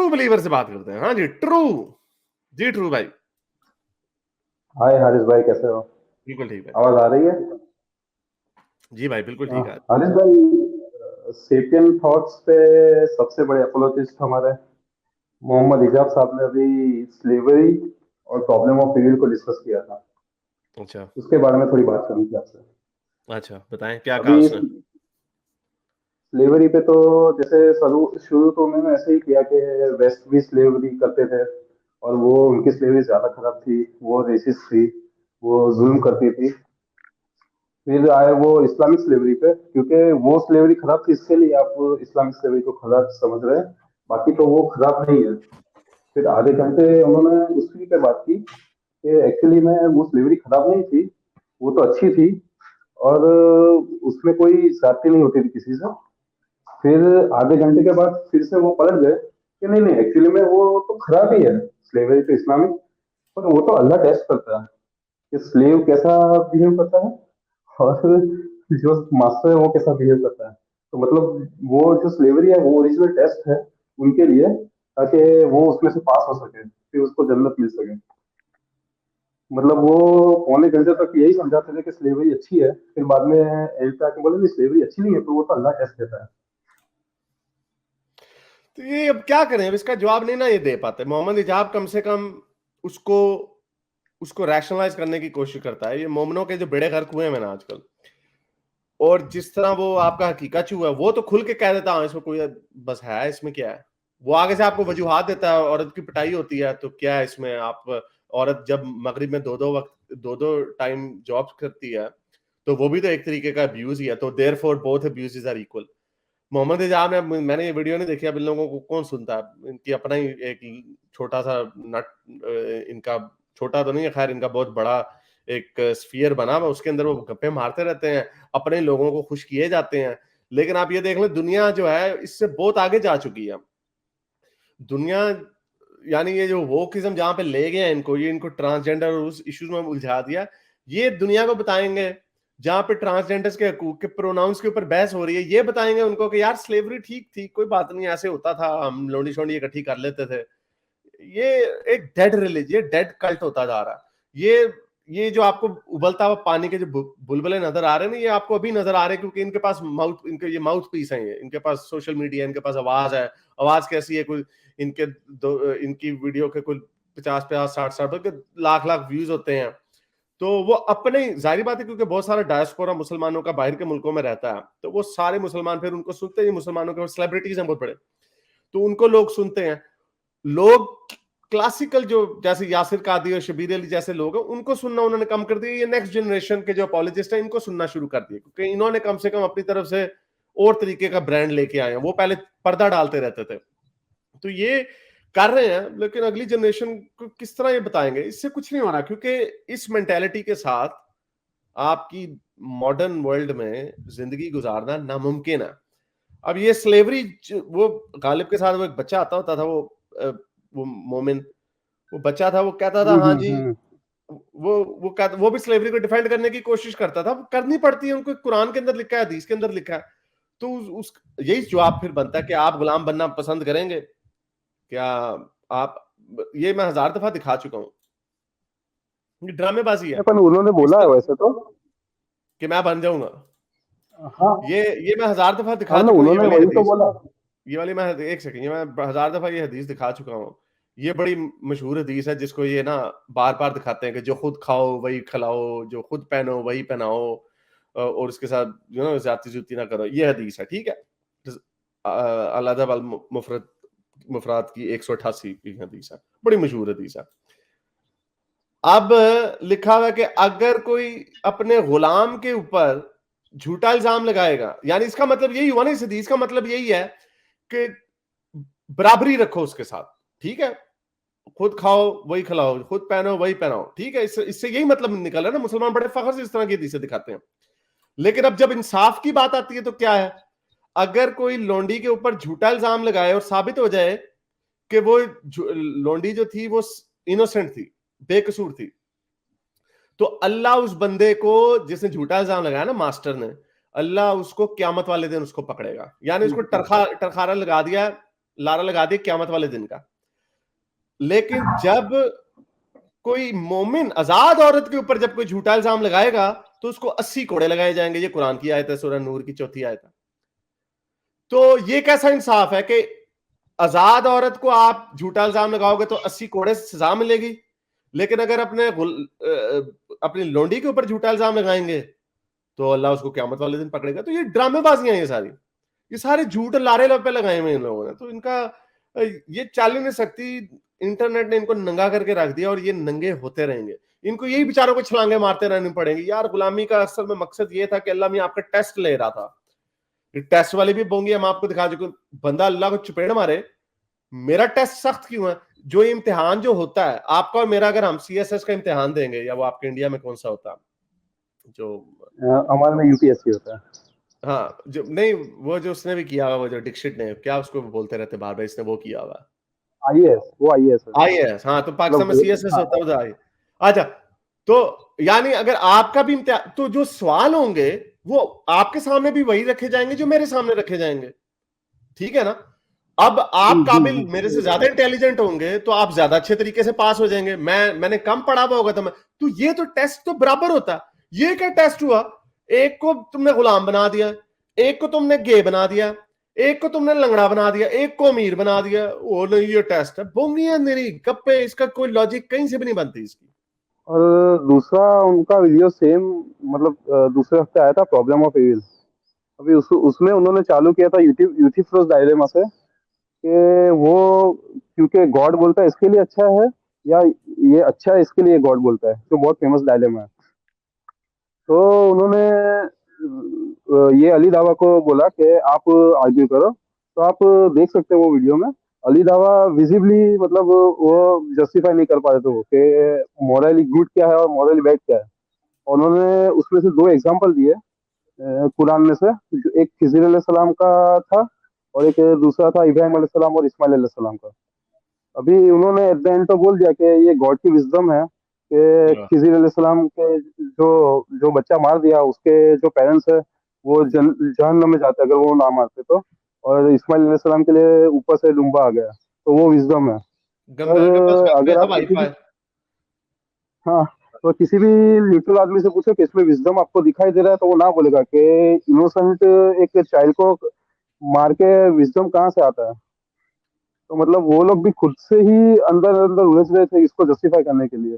True believer से बात करते हैं। हाँ जी, ट्रू जी, ट्रू भाई। हाय हारिस भाई, कैसे हो? बिल्कुल ठीक भाई। आवाज आ रही है? जी भाई, बिल्कुल ठीक है। हारिस भाई, सेपियन थॉट्स पे सबसे बड़े अपोलोजिस्ट हमारे मोहम्मद इजाज साहब ने अभी स्लेवरी और प्रॉब्लम ऑफ इविल को डिस्कस किया था। अच्छा। उसके बारे में थोड़ी बात करनी थी आपसे। अच्छा, बताएं क्या कहा अभी उसने। स्लेवरी पे तो जैसे शुरू शुरू तो उन्होंने ऐसे ही किया कि वेस्ट भी स्लेवरी करते थे, और वो उनकी स्लेवरी ज्यादा खराब थी, वो रेसिस्ट थी, वो जुल्म करती थी। फिर आए वो इस्लामिक स्लेवरी पे, क्योंकि वो स्लेवरी खराब थी, इसके लिए आप इस्लामिक स्लेवरी को खराब समझ रहे हैं। बाकी तो वो खराब नहीं है। फिर आधे घंटे उन्होंने उसी पे बात की कि एक्चुअली में वो स्लेवरी खराब नहीं थी, वो तो अच्छी थी, और उसमें कोई ज्यादती नहीं होती थी किसी से। फिर आधे घंटे के बाद फिर से वो पलट गए कि नहीं नहीं, एक्चुअली में वो तो खराब ही है, स्लेवरी तो इस्लामिक, पर वो तो अल्लाह टेस्ट करता है कि स्लेव कैसा बिहेव करता है, और जो मास्टर है वो कैसा बिहेव करता है। तो मतलब वो जो स्लेवरी है वो ओरिजिनल टेस्ट है उनके लिए, ताकि वो उसमें से पास हो सके, फिर उसको जन्नत मिल सके। मतलब वो पौने घंटे तक यही समझाते थे कि स्लेवरी अच्छी है, फिर बाद में एंड पे आके बोले नहीं स्लेवरी अच्छी नहीं है, तो वो तो अल्लाह टेस्ट देता है। तो ये अब क्या करें, अब इसका जवाब नहीं ना ये दे पाते। मोहम्मद इजाब कम से कम उसको उसको रैशनलाइज करने की कोशिश करता है। ये मोमनों के जो बेड़े गर्क हुए हैं ना आजकल, और जिस तरह वो आपका हकीकाचू है, वो तो खुल के कह देता है इसमें कोई बस है, इसमें क्या है। वो आगे से आपको वजूहात देता है, औरत की पिटाई होती है तो क्या है इसमें। आप औरत जब मगरिब में दो दो टाइम जॉब करती है, तो वो भी तो एक तरीके का अब्यूज ही है। तो therefore both abuses are equal. Mohammad Ijaz ने, मैंने ये वीडियो नहीं देखी, अब इन लोगों को कौन सुनता है, इनकी अपना ही एक छोटा सा नट, इनका छोटा तो नहीं है खैर, इनका बहुत बड़ा एक स्फीयर बना हुआ, उसके अंदर वो गप्पे मारते रहते हैं, अपने लोगों को खुश किए जाते हैं। लेकिन आप ये देख लें, दुनिया जो है इससे बहुत आगे जा चुकी है दुनिया। यानी ये जो वोकिज्म जहां पे ले गए हैं इनको, ये इनको ट्रांसजेंडर और उस इश्यूज में उलझा दिया। ये दुनिया को बताएंगे जहां पे ट्रांसजेंडर्स के हकूक के प्रोनाउंस के ऊपर बहस हो रही है, ये बताएंगे उनको कि यार स्लेवरी ठीक थी, कोई बात नहीं, ऐसे होता था, हम लोंडी शोंडी इकट्ठी कर लेते थे। ये एक डेड रिलीजन, डेड कल्ट होता जा रहा है। ये जो आपको उबलता हुआ पानी के जो बुलबुले नजर आ रहे हैं ना, ये आपको अभी नजर आ रहे हैं क्योंकि इनके पास माउथ, इनके ये माउथ पीस है, ये इनके पास सोशल मीडिया, इनके पास आवाज है। आवाज कैसी है, कोई इनके इनकी वीडियो के कुल 50 50 60 60 के लाख लाख व्यूज होते हैं। तो वो अपने, जाहिर बात है क्योंकि बहुत सारा डायस्पोरा मुसलमानों का बाहर के मुल्कों में रहता है, तो वो सारे मुसलमान फिर उनको सुनते हैं। मुसलमानों के सेलिब्रिटीज हैं बहुत बड़े, तो उनको लोग सुनते हैं। लोग क्लासिकल जो जैसे यासिर कादी और शबीर अली जैसे लोग हैं, उनको सुनना उन्होंने कम कर दिया। ये नेक्स्ट जनरेशन के जो अपोलोजिस्ट हैं, इनको सुनना शुरू कर दिया, क्योंकि इन्होंने कम से कम अपनी तरफ से और तरीके का ब्रांड लेके आए हैं। वो पहले पर्दा डालते रहते थे, तो ये कर रहे हैं। लेकिन अगली जनरेशन को किस तरह ये बताएंगे, इससे कुछ नहीं हो रहा, क्योंकि इस मेंटेलिटी के साथ आपकी मॉडर्न वर्ल्ड में जिंदगी गुजारना नामुमकिन है। अब ये स्लेवरी, वो गालिब के साथ वो एक बच्चा आता होता था, वो मोमिन, वो बच्चा था, वो कहता था हाँ जी, हम्म। वो भी स्लेवरी को डिफेंड करने की कोशिश करता था। करनी पड़ती है उनको, कुरान के अंदर लिखा है, हदीस के अंदर लिखा है। तो उस यही जवाब फिर बनता है कि आप गुलाम बनना पसंद करेंगे क्या? आप, ये मैं 1000 दफा दिखा चुका हूं, ये ड्रामेबाजी है। अपन उन्होंने इस बोला है तरह वैसे तो। कि मैं बन जाऊंगा, हाँ। ये मैं 1000 दफा हाँ दिखा मतलब चुका हूँ, ये उन्होंने वाली वही तो हदीस। बोला। ये वाली, मैं एक सेकंड, ये मैं 1000 दफा ये हदीस दिखा चुका हूँ। ये बड़ी मशहूर हदीस है, जिसको ये ना बार बार दिखाते हैं कि जो खुद खाओ वही खिलाओ, जो खुद पहनो वही पहनाओ, और उसके साथ जो ना ज्यादती जुती ना करो। ये हदीस है, ठीक है। अल अदब अल मुफरद मुफरात की 188 की हदीस है, बड़ी मशहूर हदीस है। अब लिखा हुआ है कि अगर कोई अपने गुलाम के ऊपर झूठा इल्जाम लगाएगा, यानी इसका मतलब यही हुआ ना, इस हदीस का मतलब यही है कि बराबरी रखो उसके साथ, ठीक है। खुद खाओ वही खिलाओ, खुद पहनो वही पहनाओ, ठीक है। इससे यही मतलब निकल रहा है ना। मुसलमान बड़े फख्र से इस तरह की हदीसें दिखाते हैं। लेकिन अब जब इंसाफ की बात आती है तो क्या है, अगर कोई लोंडी के ऊपर झूठा इल्जाम लगाए और साबित हो जाए कि वो लोंडी जो थी वो इनोसेंट थी, बेकसूर थी, तो अल्लाह उस बंदे को, जिसने झूठा इल्जाम लगाया ना, मास्टर ने, अल्लाह उसको क्यामत वाले दिन उसको पकड़ेगा। यानी उसको टरखारा लगा दिया, लारा लगा दी क़यामत वाले दिन का। लेकिन जब कोई मोमिन आजाद औरत के ऊपर जब कोई झूठा इल्जाम लगाएगा तो उसको 80 कोड़े लगाए जाएंगे। ये कुरान की आयत है, सूरह नूर की 4 आयत है। तो ये कैसा इंसाफ है कि आजाद औरत को आप झूठा इल्जाम लगाओगे तो 80 कोड़े से सजा मिलेगी, लेकिन अगर अपनी लोंडी के ऊपर झूठा इल्जाम लगाएंगे तो अल्लाह उसको क़यामत वाले दिन पकड़ेगा। तो ये ड्रामेबाजियां हैं, ये सारे झूठ लारे लब पे लगाए हुए इन लोगों ने। तो इनका ये चल ही नहीं सकती। इंटरनेट ने इनको नंगा करके रख दिया और ये नंगे होते रहेंगे। इनको यही बेचारों को छलांगे मारते रहने पड़ेंगी। यार गुलामी का असल में मकसद ये था कि अल्लाह में आपका टेस्ट ले रहा था। टेस्ट वाली भी बोंगी हम आपको दिखा चुके। बंदा अल्लाह को चपेड़ मारे, मेरा टेस्ट सख्त क्यों है? जो इम्तिहान जो होता है आपका और मेरा, अगर हम सीएसएस का इम्तिहान देंगे, या वो आपके इंडिया में कौन सा होता है जो हमारे में यूपीएससी होता है। हाँ, जो नहीं, वो जो उसने भी किया हुआ, वो जो दीक्षित ने, क्या उसको बोलते रहते बार बार, इसने वो किया हुआ आईएएस, वो आईएएस है। आईएएस। हाँ, तो पाकिस्तान में सीएसएस होता है उधर। अच्छा, तो यानी अगर आपका भी इम्तिहान, तो जो सवाल होंगे वो आपके सामने भी वही रखे जाएंगे जो मेरे सामने रखे जाएंगे, ठीक है ना? अब आप काबिल मेरे से ज्यादा इंटेलिजेंट होंगे तो आप ज्यादा अच्छे तरीके से पास हो जाएंगे। मैंने कम पढ़ा हुआ होगा तो ये तो टेस्ट तो बराबर होता है। ये क्या टेस्ट हुआ? एक को तुमने गुलाम बना दिया, एक को तुमने गे बना दिया, एक को तुमने लंगड़ा बना दिया, एक को अमीर बना दिया। वो नहीं, ये टेस्ट है, बोंगियां मेरी गप्पे, इसका कोई लॉजिक कहीं से भी नहीं बनती इसकी। और दूसरा उनका वीडियो सेम, मतलब दूसरे हफ्ते आया था, प्रॉब्लम ऑफ एविल। अभी उसमें उन्होंने चालू किया था यूथिफ्रोस डायलेमा से, कि वो क्योंकि गॉड बोलता है इसके लिए अच्छा है, या ये अच्छा है इसके लिए गॉड बोलता है, जो बहुत फेमस डायलेमा है। तो उन्होंने ये अली दावा को बोला कि आप आर्ग्यू करो। तो आप देख सकते हैं वो वीडियो में, अली दावा विजिबली, मतलब वो जस्टिफाई नहीं कर पा रहे थे वो, कि मॉरली गुड क्या है और मॉरली बैड क्या है। और उन्होंने उसमें से 2 एग्जांपल दिए कुरान में से, एक खिज़िर अलैहिस्सलाम का था और एक दूसरा था इब्राहिम अलैहिस्सलाम और इस्माइल अलैहिस्सलाम का। अभी उन्होंने एट द एंड तो बोल दिया कि ये गॉड की विजडम है कि खिज़िर अलैहिस्सलाम के जो बच्चा मार दिया, उसके जो पेरेंट्स है वो जहन्नम में जाते अगर वो ना मारते तो, और इस्माइल अलैहिस्सलाम के लिए ऊपर से डुम्बा आ गया, तो वो विजडम है। गंबर के पास वक्त में अगर था आप वाईफाई। हाँ, तो किसी भी न्यूट्रल आदमी से पूछो कि इसमें विजडम आपको दिखाई दे रहा है, तो वो ना बोलेगा कि इनोसेंट एक चाइल्ड को मार के विजडम कहाँ से आता है। तो मतलब वो लोग भी खुद से ही अंदर अंदर उलझ रहे थे इसको जस्टिफाई करने के लिए।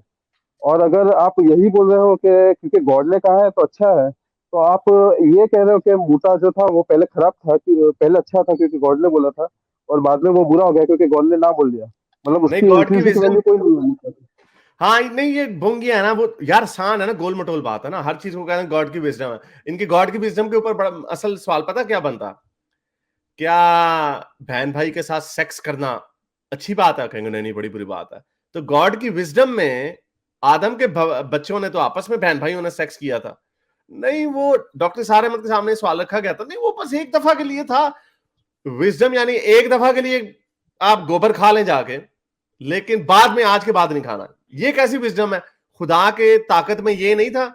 और अगर आप यही बोल रहे हो कि क्योंकि गॉड ने कहा है तो अच्छा है, तो आप ये कह रहे हो कि मूसा जो था वो पहले खराब था, कि पहले अच्छा था क्योंकि गॉड ने बोला था, और बाद में वो बुरा हो गया क्योंकि गॉड ने ना बोल दिया। मतलब नहीं, उसकी गॉड की इंक्रीजिक विजडम, वैल्यू कोई नहीं है। हाँ नहीं, ये भोंगी है ना वो यार, आसान है ना, गोल मटोल बात है ना, हर चीज को कहते हैं गॉड की विजडम है। इनकी गॉड की विजडम के ऊपर बड़ा असल सवाल पता क्या बनता? क्या बहन भाई के साथ सेक्स करना अच्छी बात है? कहेंगे नहीं नहीं, बड़ी बुरी बात है। तो गॉड की विजडम में आदम के बच्चों ने तो आपस में बहन भाइयों ने सेक्स किया था। नहीं, वो डॉक्टर सारे अहमद के सामने सवाल रखा गया था, नहीं वो बस एक दफा के लिए था। विजडम यानी एक दफा के लिए आप गोबर खा लें जाके, लेकिन बाद में आज के बाद नहीं खाना। ये कैसी विजडम है? खुदा के ताकत में ये नहीं था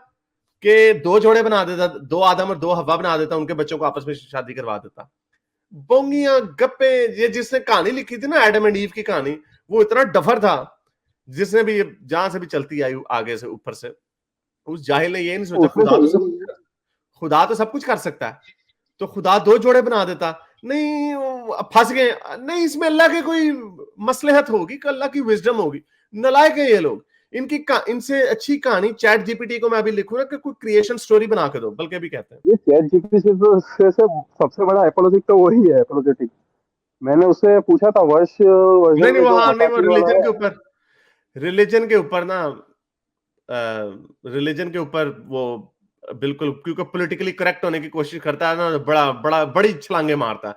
कि 2 जोड़े बना देता, 2 आदम और 2 हवा बना देता, उनके बच्चों को आपस में शादी करवा देता। बोंगियां गप्पे। ये जिसने कहानी लिखी थी ना, एडम एंड ईव की कहानी, वो इतना डफर था, जिसने भी जहां से भी चलती आई आगे से ऊपर से, उस जाहिल ने ये नहीं सोचा खुदा तो सब कुछ कर सकता है, तो खुदा 2 जोड़े बना देता। नहीं, फंस गए। नहीं, इसमें अल्लाह के कोई मसलहत होगी कि अल्लाह की विजडम होगी। नलायक है ये लोग। इनसे अच्छी कहानी चैट जीपीटी को मैं अभी लिखूं ना कि कोई क्रिएशन स्टोरी बना के दो, बल्कि भी कहते हैं ये चैट जीपीटी से सबसे बड़ा एपोलोजिक तो वही है, एपोलोजेटिक। मैंने उससे पूछा था वर्जन नहीं में जो नहीं, वो मसाकिन वाला है। रिलीजन के ऊपर ना, रिलीजन के ऊपर वो बिल्कुल, क्योंकि पॉलिटिकली करेक्ट होने की कोशिश करता है ना, बड़ी छलांगे मारता है।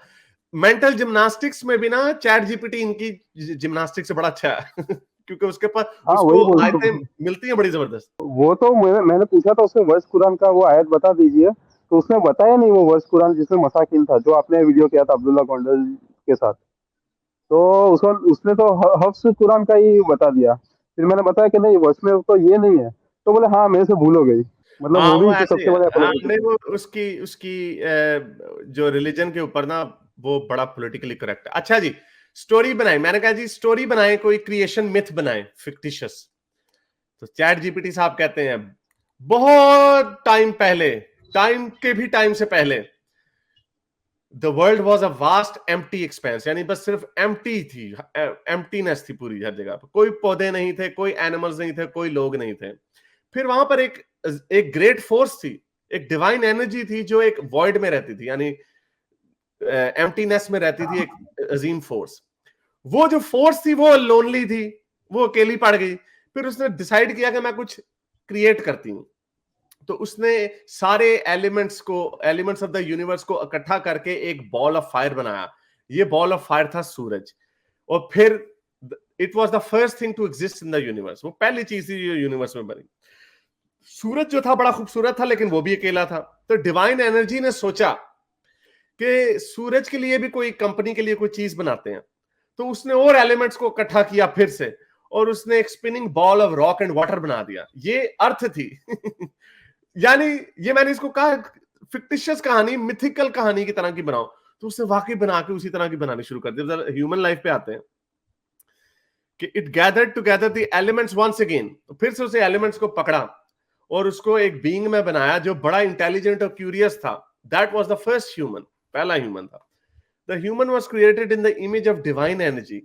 मेंटल जिम्नास्टिक्स में भी ना चैट जीपीटी इनकी जिम्नास्टिक्स से बड़ा अच्छा है क्योंकि उसके पास हाँ, वही उसको बोल आयतें मिलती हैं बड़ी जबरदस्त। वो तो मैंने पूछा था उससे, वर्ष कुरान का वो आयत बता दीजिए, तो उसने बताया नहीं वो वर्ष कुरान जिसमें मसाकिन था, जो आपने वीडियो किया था अब्दुल्ला गोंडल के साथ। तो उसने तो हफ्स कुरान का ही बता दिया। फिर मैंने बताया कि नहीं, वर्ष में तो ये नहीं है, तो बोले हाँ मेरे से भूल हो गई। मतलब हाँ, वो वो भी ऐसे ही सबसे है। बड़ा हाँ, apologetic नहीं, है। वो उसकी उसकी जो रिलीजन के ऊपर ना, वो बड़ा पॉलिटिकली करेक्ट है। अच्छा जी, स्टोरी बनाए, मैंने कहा जी स्टोरी बनाए, कोई क्रिएशन मिथ बनाए फिक्टिशियस। तो चैट जीपीटी साहब कहते हैं बहुत टाइम पहले, टाइम के भी टाइम से पहले, the world was a vast empty expense, यानी बस सिर्फ एम्प्टी थी, एम्प्टीनेस थी पूरी हर जगह पर, कोई पौधे नहीं थे, कोई एनिमल्स नहीं थे, कोई लोग नहीं थे। फिर वहां पर एक ग्रेट फोर्स थी, एक डिवाइन एनर्जी थी जो एक वॉइड में रहती थी, यानी एम्प्टीनेस में रहती थी, एक अजीम फोर्स। वो जो फोर्स थी वो लोनली थी, वो अकेली पड़ गई। फिर उसने डिसाइड किया कि मैं कुछ क्रिएट करती हूँ। तो उसने सारे एलिमेंट्स ऑफ द यूनिवर्स को इकट्ठा करके एक बॉल ऑफ फायर बनाया। ये बॉल ऑफ फायर था सूरज। और फिर it was the first thing to exist in the universe, वो पहली चीज थी जो यूनिवर्स में बनी। सूरज जो था बड़ा खूबसूरत था, लेकिन वो भी अकेला था। तो डिवाइन एनर्जी ने सोचा कि सूरज के लिए भी कोई कंपनी के लिए कोई चीज बनाते हैं। तो उसने और एलिमेंट्स को इकट्ठा किया फिर से, और उसने एक spinning ball of rock and water बना दिया। ये अर्थ थी यानी ये मैंने इसको कहा फिक्टिशियस कहानी, मिथिकल कहानी की तरह की बनाओ। तो उसने वाकई बना के उसी तरह की बनानी शुरू कर दी। ह्यूमन लाइफ पे आते हैं कि it gathered together the elements once again. फिर से उसे एलिमेंट्स को पकड़ा और उसको एक बीइंग में बनाया जो बड़ा इंटेलिजेंट और क्यूरियस था। That was the first human, पहला ह्यूमन था। The human was created in the image of divine energy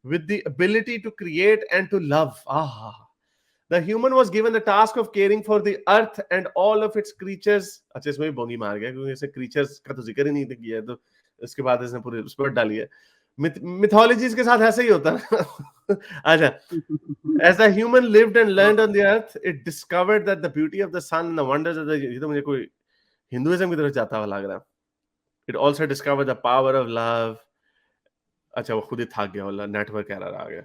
with the ability to create and to love. The human was given the task of caring for the earth and all of its creatures. अच्छा, इसमें भी बोंगी मार गया क्योंकि ऐसे creatures का तो जिक्र ही नहीं किया है, तो इसके बाद इसने पूरी उस पर डाली है। मिथोलॉजीज के साथ ऐसे ही होता है। अच्छा, as the human lived and learned on the earth, it discovered that the beauty of the sun and the wonders of the, ये तो मुझे कोई हिंदुइज्म की तरफ जाता हुआ लग रहा है। It also discovered the power of love. अच्छा, वो खुद ही थक गया, वाला नेटवर्क एरर आ गया।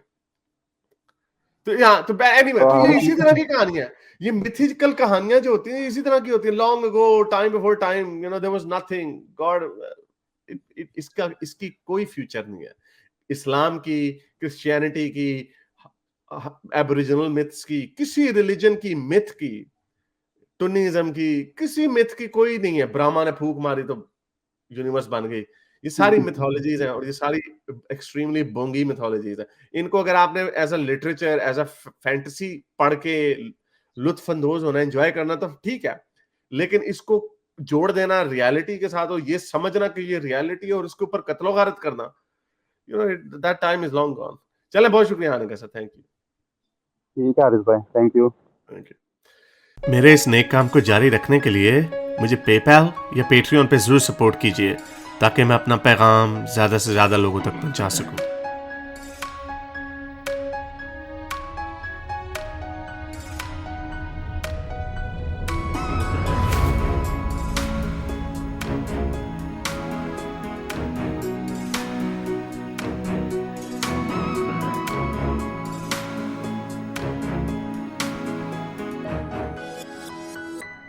तो यहाँ तो एनीवे, तो ये इसी तरह की कहानी है। ये मिथिकल कहानियां जो होती हैं इसी तरह की होती है। Long ago, time before time, you know, there was nothing, God, इसकी कोई फ्यूचर नहीं है। इस्लाम की, क्रिश्चियनिटी की, एबोरिजिनल मिथ्स की, किसी रिलीजन की मिथ की, टुनिज्म की, किसी मिथ की कोई नहीं है। ब्रह्मा ने फूंक मारी तो यूनिवर्स बन गई। ये सारी मिथोलॉजीज हैं, और ये सारी एक्सट्रीमली बोंगी मिथोलॉजीज हैं। इनको अगर आपने as a literature, as a fantasy पढ़ के लुत्फ अंदोज होना, एंजॉय करना, तो ठीक है, लेकिन इसको जोड़ देना रियलिटी के साथ, और ये समझना कि ये रियलिटी है और उसके ऊपर कत्लो गारत करना, you know, that time is long gone. चलें, बहुत शुक्रिया आने का सर, थैंक यू। ठीक है आरिफ भाई, थैंक यू। मेरे इस नेक काम को जारी रखने के लिए मुझे पेपैल या पेट्रियन पे जरूर सपोर्ट कीजिए, ताकि मैं अपना पैगाम ज़्यादा से ज़्यादा लोगों तक पहुंचा सकूं।